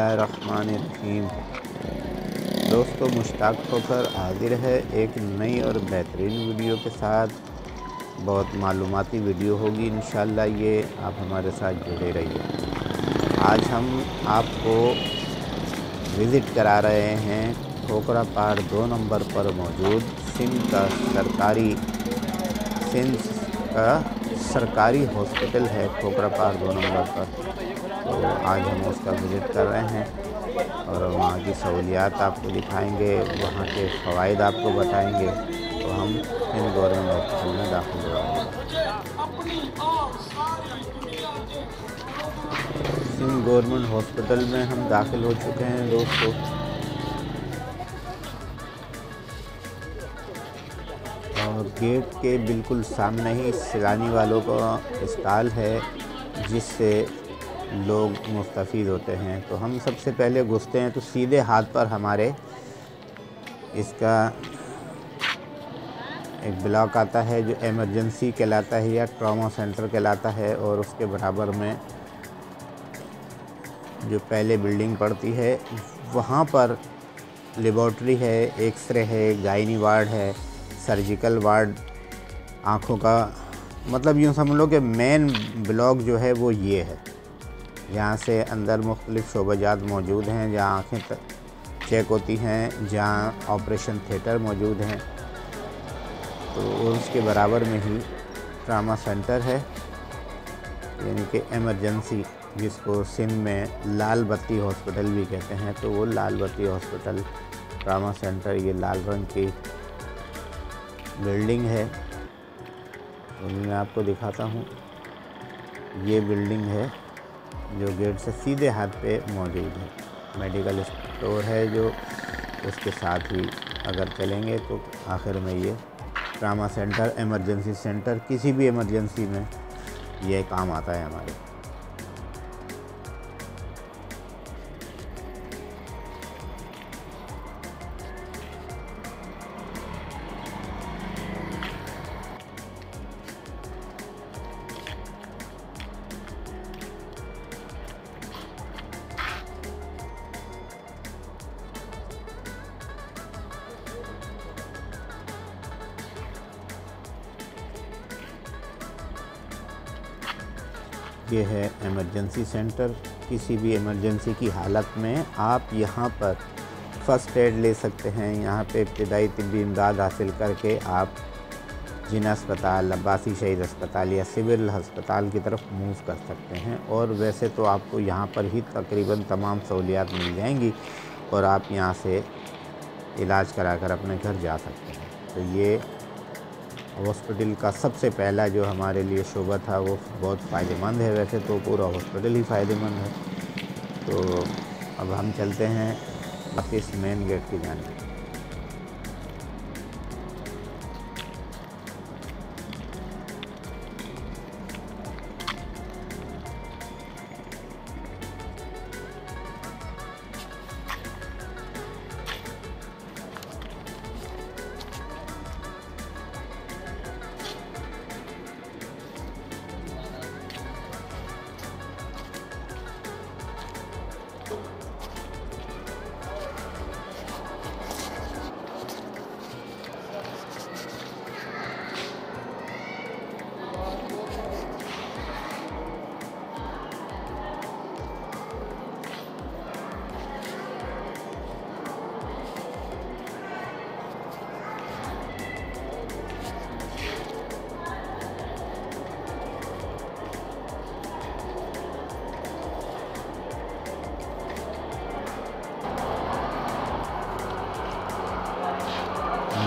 बिस्मिल्लाहिर्रहमानिर्रहीम। दोस्तों, मुश्ताक होकर हाजिर है एक नई और बेहतरीन वीडियो के साथ। बहुत मालूमाती वीडियो होगी इंशाअल्लाह, ये आप हमारे साथ जुड़े रहिए। आज हम आपको विज़िट करा रहे हैं खोखरा पार 2 नंबर पर मौजूद सिम्स का सरकारी हॉस्पिटल है। खोखरा पार 2 नंबर पर तो आज हम उसका विज़िट कर रहे हैं और वहाँ की सहूलियात आपको दिखाएंगे, वहाँ के फ़वाइद आपको बताएंगे। तो हम सिंध गवर्नमेंट हॉस्पिटल में दाखिल हो रहे हैं। सिंध गवर्नमेंट हॉस्पिटल में हम दाखिल हो चुके हैं दोस्तों। और गेट के बिल्कुल सामने ही सैलानी वालों का स्टॉल है जिससे लोग मुस्तफ़ीद होते हैं। तो हम सबसे पहले घुसते हैं तो सीधे हाथ पर हमारे इसका एक ब्लॉक आता है जो इमरजेंसी कहलाता है या ट्रॉमा सेंटर कहलाता है, और उसके बराबर में जो पहले बिल्डिंग पड़ती है वहाँ पर लेबॉर्ट्री है, एक्सरे है, गायनी वार्ड है, सर्जिकल वार्ड, आँखों का, मतलब यूँ समझ लो कि मेन ब्लॉक जो है वो ये है। यहाँ से अंदर मुख्तलिफ़ शोबाजात मौजूद हैं जहाँ आँखें चेक होती हैं, जहाँ ऑपरेशन थिएटर मौजूद हैं। तो उसके बराबर में ही ट्रामा सेंटर है, यानी कि इमरजेंसी, जिसको सिंध में लाल बत्ती हॉस्पिटल भी कहते हैं। तो वो लाल बत्ती हॉस्पिटल ट्रामा सेंटर, ये लाल रंग की बिल्डिंग है। तो मैं आपको दिखाता हूँ, ये बिल्डिंग है जो गेट से सीधे हाथ पे मौजूद है। मेडिकल स्टोर है जो उसके साथ ही अगर चलेंगे तो आखिर में ये ट्रामा सेंटर, इमरजेंसी सेंटर, किसी भी इमरजेंसी में ये काम आता है हमारे। ये है इमरजेंसी सेंटर। किसी भी इमरजेंसी की हालत में आप यहाँ पर फ़र्स्ट एड ले सकते हैं। यहाँ पे इब्तिदाई तिब्बी इमदाद हासिल करके आप जिना अस्पताल, अब्बासी शहीद अस्पताल या सिविल अस्पताल की तरफ मूव कर सकते हैं। और वैसे तो आपको यहाँ पर ही तकरीबन तमाम सहूलियात मिल जाएंगी और आप यहाँ से इलाज कराकर अपने घर जा सकते हैं। तो ये हॉस्पिटल का सबसे पहला जो हमारे लिए शोबा था वो बहुत फ़ायदेमंद है। वैसे तो पूरा हॉस्पिटल ही फ़ायदेमंद है। तो अब हम चलते हैं वापस मेन गेट की जानिब।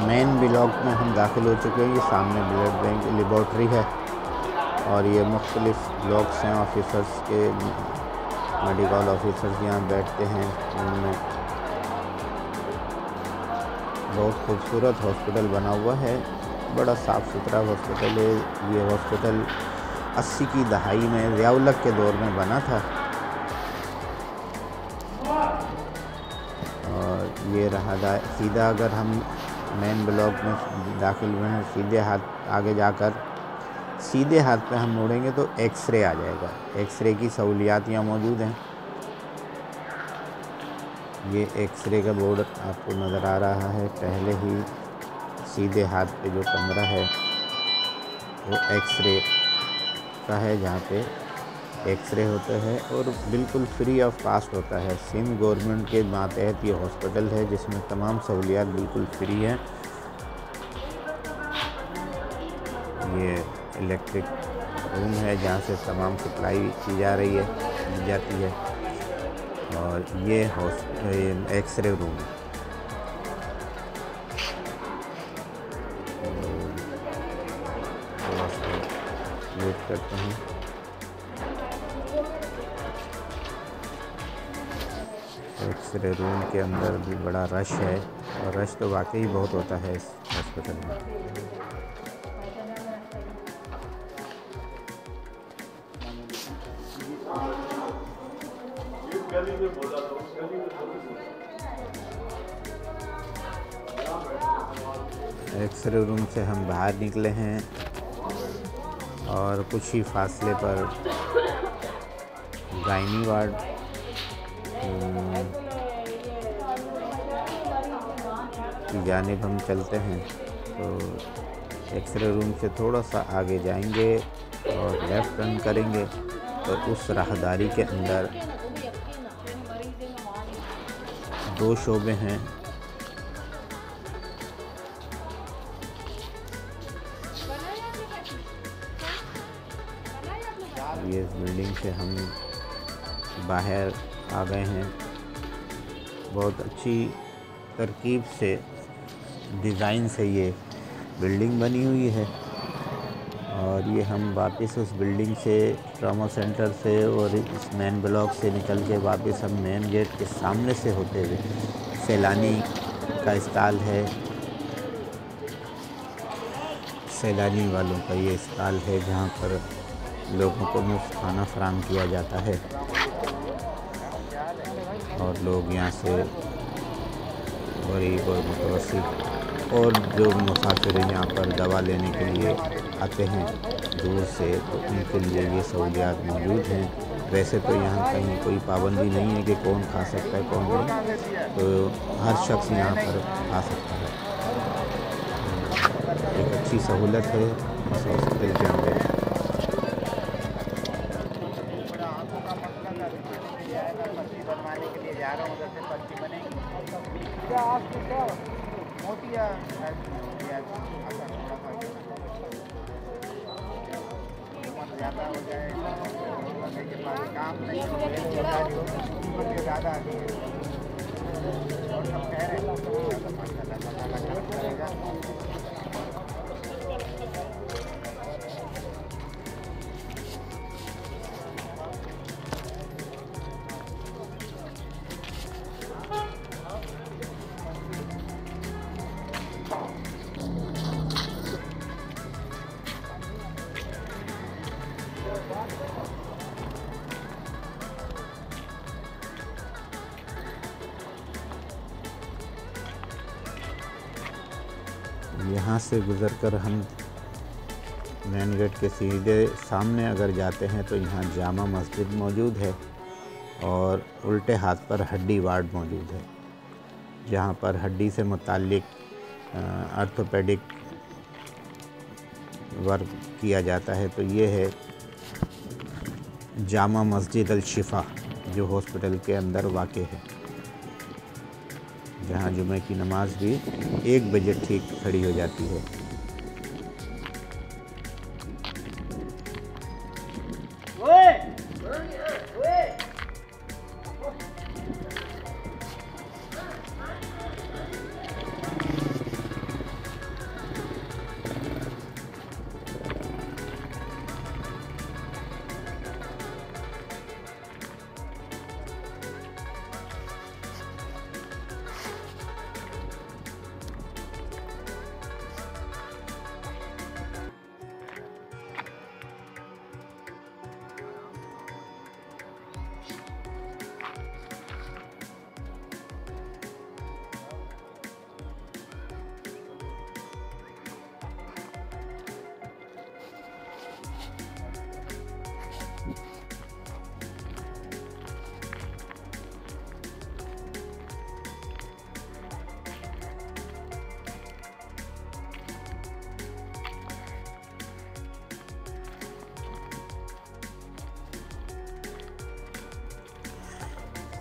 मेन ब्लॉक में हम दाखिल हो चुके हैं। ये सामने ब्लड बैंक लेबॉर्ट्री है और ये मुख्तलिफ़ ब्लॉक्स हैं। ऑफिसर्स के, मेडिकल ऑफिसर्स यहाँ बैठते हैं। उनमें बहुत खूबसूरत हॉस्पिटल बना हुआ है, बड़ा साफ़ सुथरा हॉस्पिटल है। ये हॉस्पिटल 80 की दहाई में ज़िया-उल-हक के दौर में बना था। और ये रहा सीधा, अगर हम मेन ब्लॉक में दाखिल हुए हैं, सीधे हाथ आगे जाकर सीधे हाथ पे हम मुड़ेंगे तो एक्सरे आ जाएगा। एक्सरे की सहूलियात यहाँ मौजूद हैं। ये एक्सरे का बोर्ड आपको नज़र आ रहा है। पहले ही सीधे हाथ पे जो कमरा है वो एक्सरे का है, जहाँ पे एक्सरे होता है और बिल्कुल फ्री ऑफ कॉस्ट होता है। सिंध गवर्नमेंट के मातहत ये हॉस्पिटल है जिसमें तमाम सहूलियात बिल्कुल फ्री हैं। ये इलेक्ट्रिक रूम है जहाँ से तमाम सप्लाई की जाती है और ये एक्सरे रूम। थोड़ा सा वेट करते हैं। एक्सरे रूम के अंदर भी बड़ा रश है और रश तो वाकई बहुत होता है इस हॉस्पिटल में। एक्सरे रूम से हम बाहर निकले हैं और कुछ ही फासले पर गायनी वार्ड की जानिब हम चलते हैं। तो एक्सरे रूम से थोड़ा सा आगे जाएंगे और लेफ़्ट टर्न करेंगे तो उस राहदारी के अंदर 2 शोबे हैं। ये इस बिल्डिंग से हम बाहर आ गए हैं। बहुत अच्छी तरकीब से, डिज़ाइन से ये बिल्डिंग बनी हुई है और ये हम वापस उस बिल्डिंग से, ट्रॉमा सेंटर से और इस मेन ब्लॉक से निकल के वापस हम मेन गेट के सामने से होते हुए, सैलानी का स्टॉल है, सैलानी वालों का ये स्टॉल है जहाँ पर लोगों को मुफ्त खाना फराहम किया जाता है और लोग यहाँ से गरीब और मुतवस्सित और जो मुसाफिर यहाँ पर दवा लेने के लिए आते हैं दूर से, तो उनके लिए ये सहूलियात मौजूद हैं। वैसे तो यहाँ कहीं कोई पाबंदी नहीं है कि कौन खा सकता है कौन नहीं, तो हर शख्स यहाँ पर आ सकता है। एक अच्छी सहूलत है इस हॉस्पिटल के अंदर। ज़्यादा हो जाए के पास काम नहीं ज़्यादा और सब कह रहे यहाँ से गुज़रकर हम मेन गेट के सीधे सामने अगर जाते हैं तो यहाँ जामा मस्जिद मौजूद है और उल्टे हाथ पर हड्डी वार्ड मौजूद है, जहाँ पर हड्डी से मुताल्लिक आर्थोपेडिक वर्क किया जाता है। तो ये है जामा मस्जिद अल शिफा जो हॉस्पिटल के अंदर वाक़े है, जहाँ जुमे की नमाज भी 1 बजे ठीक खड़ी हो जाती है।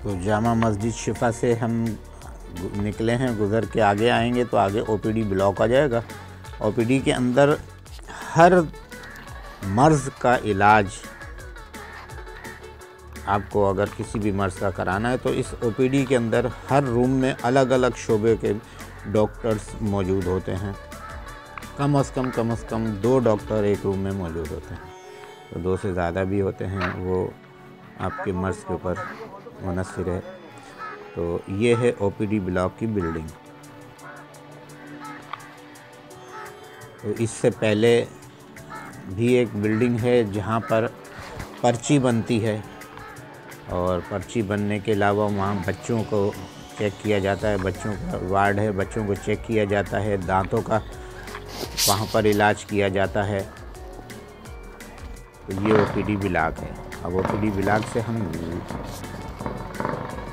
तो जामा मस्जिद शिफा से हम निकले हैं, गुज़र के आगे आएंगे तो आगे ओपीडी ब्लॉक आ जाएगा। ओपीडी के अंदर हर मर्ज़ का इलाज आपको अगर किसी भी मर्ज़ का कराना है तो इस ओपीडी के अंदर हर रूम में अलग अलग शोबे के डॉक्टर्स मौजूद होते हैं। कम से कम 2 डॉक्टर एक रूम में मौजूद होते हैं, तो 2 से ज़्यादा भी होते हैं, वो आपके मर्ज़ के ऊपर मुनहसर है। तो ये है ओपीडी ब्लॉक की बिल्डिंग। तो इससे पहले भी एक बिल्डिंग है जहाँ पर पर्ची बनती है, और पर्ची बनने के अलावा वहाँ बच्चों को चेक किया जाता है, बच्चों का वार्ड है, बच्चों को चेक किया जाता है, दांतों का वहाँ पर इलाज किया जाता है। तो ये ओपीडी ब्लॉक है। अब ओपीडी ब्लॉक से हम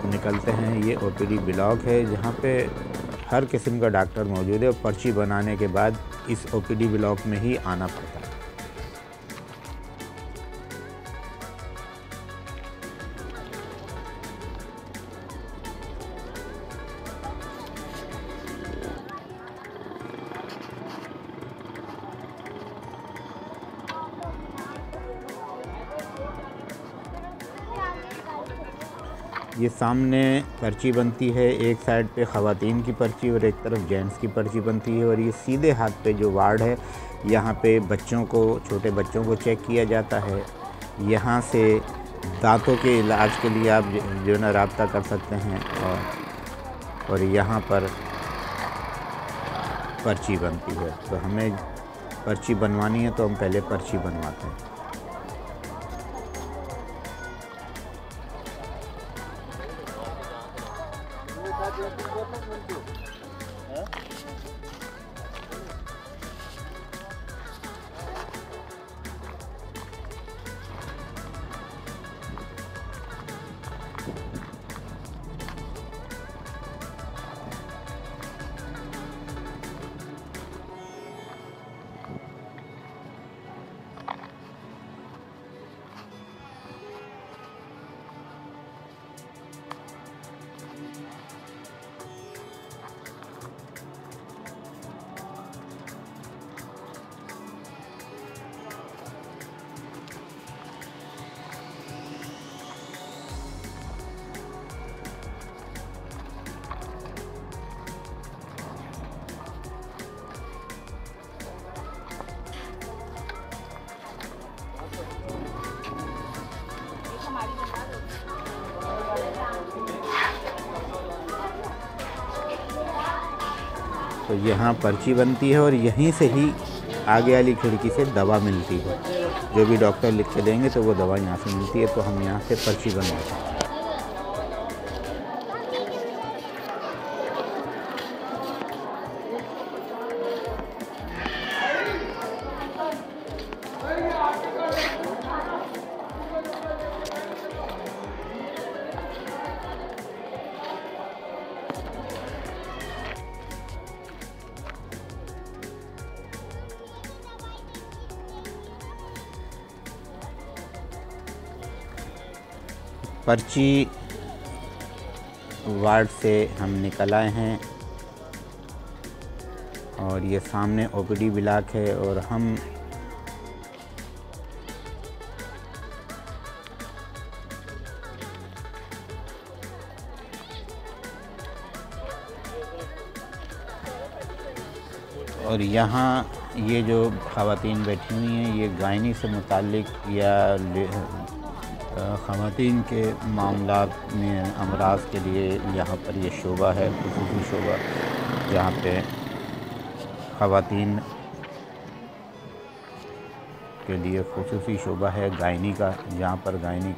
निकलते हैं। ये ओपीडी ब्लॉक है जहाँ पे हर किस्म का डॉक्टर मौजूद है, और पर्ची बनाने के बाद इस ओपीडी ब्लॉक में ही आना पड़ता है। ये सामने पर्ची बनती है, एक साइड पे ख़वातीन की पर्ची और एक तरफ जेंट्स की पर्ची बनती है। और ये सीधे हाथ पे जो वार्ड है, यहाँ पे बच्चों को, छोटे बच्चों को चेक किया जाता है। यहाँ से दांतों के इलाज के लिए आप जो ना रब्ता कर सकते हैं। और यहाँ पर पर्ची बनती है, तो हमें पर्ची बनवानी है तो हम पहले पर्ची बनवाते हैं। तो यहाँ पर्ची बनती है और यहीं से ही आगे वाली खिड़की से दवा मिलती है। जो भी डॉक्टर लिख के देंगे तो वो दवा यहाँ से मिलती है, तो हम यहाँ से पर्ची बनवाते हैं। पर्ची वार्ड से हम निकल आए हैं और ये सामने ओपीडी ब्लॉक है। और हम यहाँ ये जो ख़वातीन बैठी हुई हैं, ये गायनी से मुताल्लिक़ या ख़वातीन के मामलात में अमराज के लिए यहाँ पर ये शोबा है, खुसूसी शोबा, जहाँ पे ख़वातीन के लिए खुसूसी शोबा है गायनी का, जहाँ पर गायनी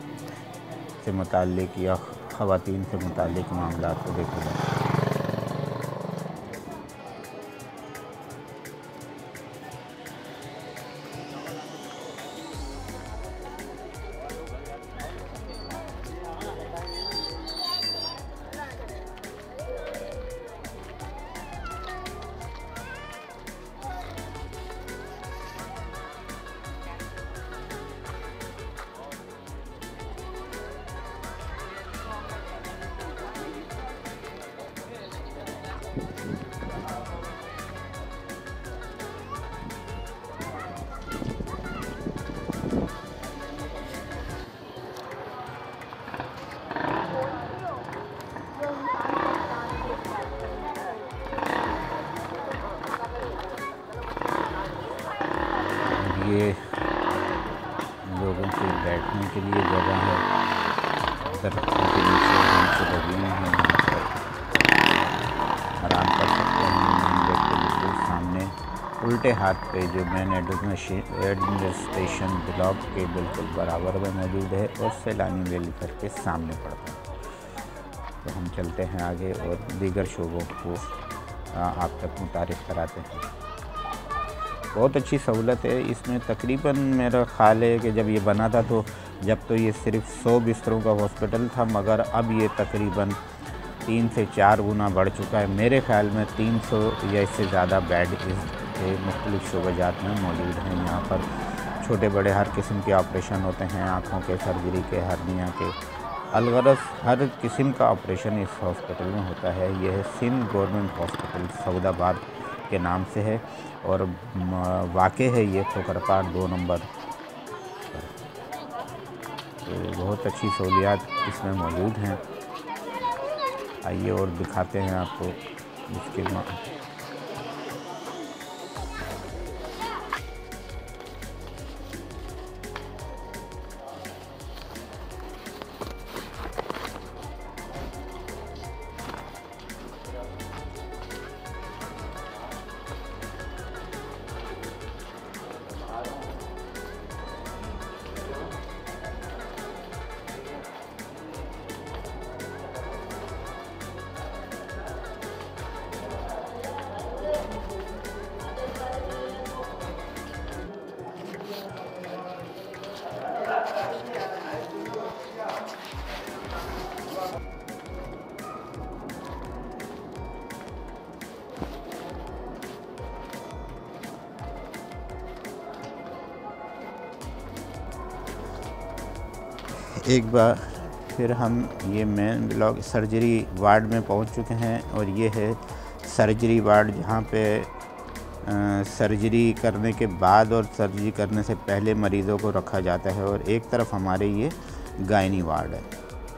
से मुताल्लिक़ या ख़वातीन से मुताल्लिक़ मामलात को देखा जाता है। लोगों के बैठने के लिए जगह है, दरख्तों के नीचे बेंच लगी हुई हैं, यहाँ पर आराम कर सकते हैं। मेन गेट के बिल्कुल सामने उल्टे हाथ पे जो मेन एडमिनिस्ट्रेशन ब्लॉक के बिल्कुल बराबर में मौजूद है और सैलानी वेल करके सामने पड़ता है। तो हम चलते हैं आगे और दीगर शोबों को आप तक मुतारिफ़ कराते हैं। बहुत अच्छी सहूलत है इसमें। तकरीबन मेरा ख़्याल है कि जब ये बना था तो ये सिर्फ 100 बिस्तरों का हॉस्पिटल था, मगर अब ये तकरीबन 3 से 4 गुना बढ़ चुका है। मेरे ख़्याल में 300 या इससे ज़्यादा बेड इसके मुख्तलिफ़ शोबाजात में मौजूद हैं। यहाँ पर छोटे बड़े हर किस्म के ऑपरेशन होते हैं, आँखों के, सर्जरी के, हर्निया के, अलगरज हर किस्म का ऑपरेशन इस हॉस्पिटल में होता है। यह सिंध गवर्नमेंट हॉस्पिटल सऊदाबाद के नाम से है और वाक़ है ये खोखरपार 2 नंबर पर। तो बहुत अच्छी सहूलियात इसमें मौजूद हैं। आइए और दिखाते हैं आपको इसके एक बार फिर हम ये मेन ब्लॉक सर्जरी वार्ड में पहुंच चुके हैं और ये है सर्जरी वार्ड, जहां पे सर्जरी करने के बाद और सर्जरी करने से पहले मरीज़ों को रखा जाता है और एक तरफ हमारे ये गायनी वार्ड है।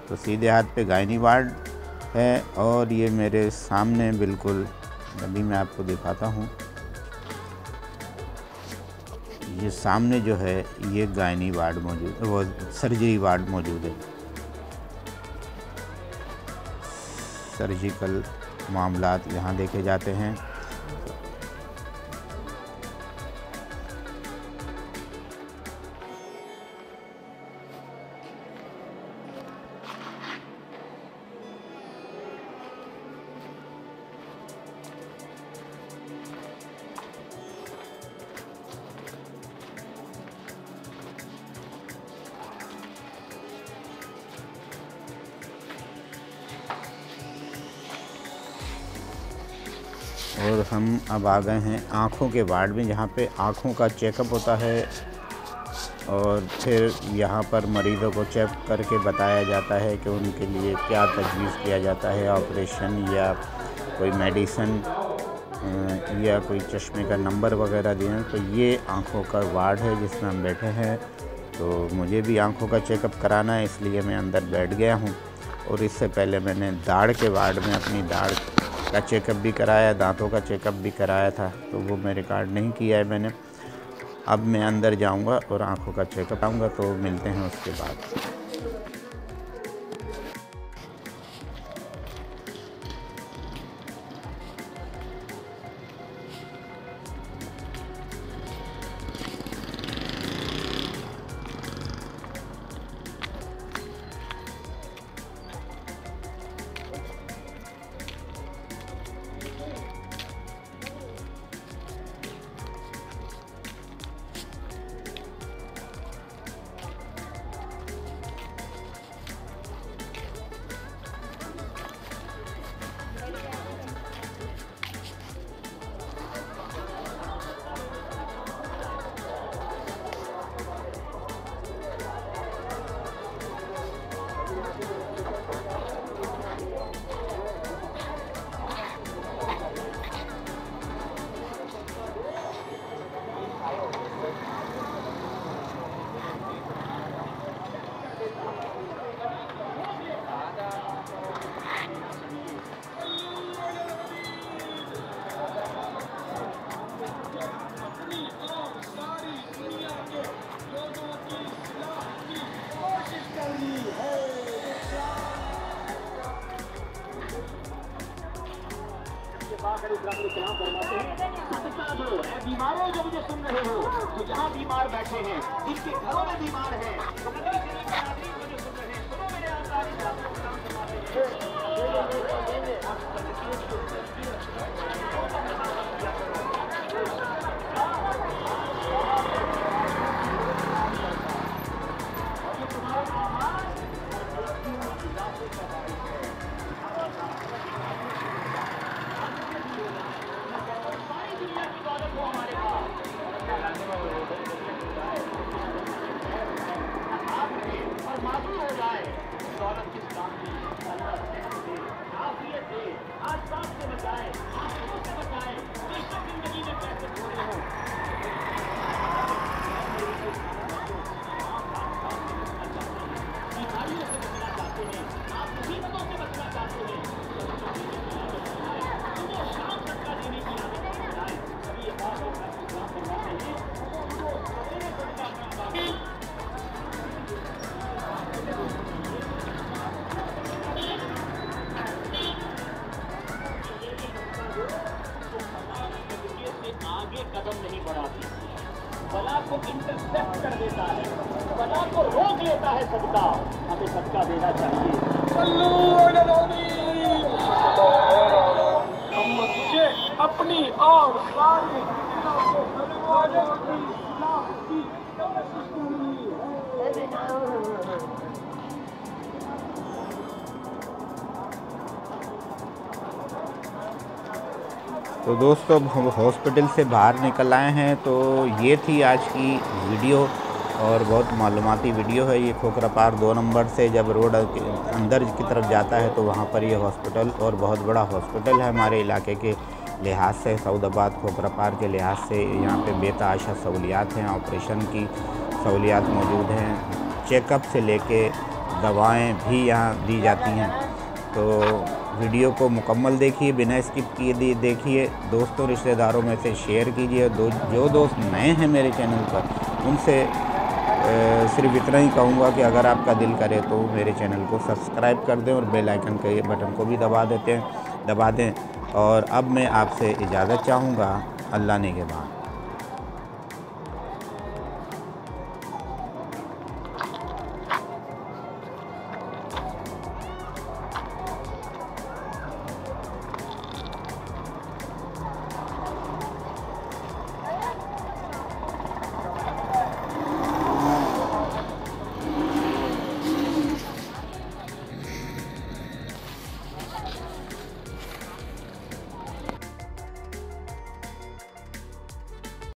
तो सीधे हाथ पे गायनी वार्ड है और ये मेरे सामने बिल्कुल अभी मैं आपको दिखाता हूँ, ये सामने जो है ये गायनी वार्ड मौजूद, वो सर्जरी वार्ड मौजूद है। सर्जिकल मामलात यहाँ देखे जाते हैं। और हम अब आ गए हैं आँखों के वार्ड में, जहाँ पे आँखों का चेकअप होता है और फिर यहाँ पर मरीज़ों को चेक करके बताया जाता है कि उनके लिए क्या तजवीज़ किया जाता है, ऑपरेशन या कोई मेडिसिन या कोई चश्मे का नंबर वगैरह दिए। तो ये आँखों का वार्ड है जिसमें हम बैठे हैं। तो मुझे भी आँखों का चेकअप कराना है, इसलिए मैं अंदर बैठ गया हूँ। और इससे पहले मैंने दाढ़ के वार्ड में अपनी दाढ़ का चेकअप भी कराया, दांतों का चेकअप भी कराया था, तो वो मैं रिकॉर्ड नहीं किया है मैंने। अब मैं अंदर जाऊंगा और आंखों का चेकअप आऊँगा, तो मिलते हैं उसके बाद। आकर इस रात में सलाम फरमाते हैं, सदका दो ऐ बीमारों जो मुझे सुन रहे हो, जो जहाँ बीमार बैठे हैं, जिनके घरों में बीमार हैं, नगरी शरीफ के नाज़रीन को जो सुन रहे हैं, सुनो मेरे आका इस रात में सलाम फरमाते हैं। आगे कदम नहीं बढ़ाती, बला को इंटरसेप्ट कर देता है, बला को रोक लेता है सदका। हमें सदका देना चाहिए। हम तुझे अपनी और सारी तो दोस्तों हम हॉस्पिटल से बाहर निकल आए हैं। तो ये थी आज की वीडियो और बहुत मालूमाती वीडियो है। ये खोखरापार 2 नंबर से जब रोड अंदर की तरफ जाता है तो वहाँ पर ये हॉस्पिटल और बहुत बड़ा हॉस्पिटल है हमारे इलाके के लिहाज से, सऊदाबाद खोखरापार के लिहाज से। यहाँ पे बेतहाशा सहूलियात हैं, ऑपरेशन की सहूलियात मौजूद हैं, चेकअप से लेके दवाएं भी यहाँ दी जाती हैं। तो वीडियो को मुकम्मल देखिए, बिना स्किप किए देखिए, दोस्तों रिश्तेदारों में से शेयर कीजिए। जो दोस्त नए हैं मेरे चैनल पर उनसे सिर्फ इतना ही कहूँगा कि अगर आपका दिल करे तो मेरे चैनल को सब्सक्राइब कर दें और बेल आइकन के बटन को भी दबा दें। और अब मैं आपसे इजाज़त चाहूँगा, अल्लाह निगहबान।